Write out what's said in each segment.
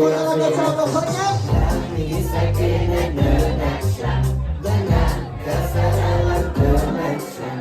az élet. Nem hiszek én egy nőnek sem, de nem kell szerelem tőlek sem.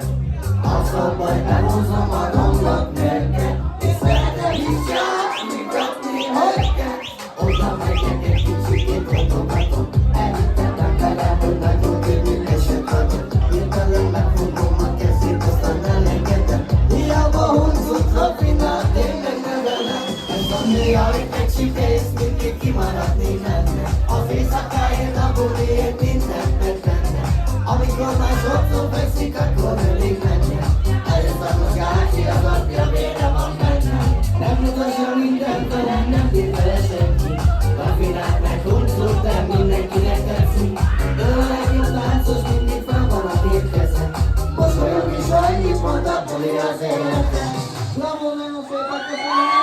Az a baj, behúzom a romlott nőket, és szeretem is játszgatni őket. Oda megyek egy kicsikét, otogatom, elhittem vele, hogy nagyon könnyűkeset adok. Hirtelen megfogom a kezét, aztán elengedem. Hiába húzott rafinált, én meg nevelem. Ez a nő, ahogy megsüke, és mindig kimaradni menne. Az éjszakáért a buliért mindent betenne. Amikor már sokszor fekszik, akkor ölig menjen. Ez a magási, az apja vére van benne. Nem mutasja mindent velem, nem bír vele senki. Rafinált meg húzott, de mindenkinek tetszik. Ő a legjobb táncos, mindig fel van a tétkeze. Mosolyog is annyit mond, a buli az életem. Bravo, nagyon szépen köszönöm!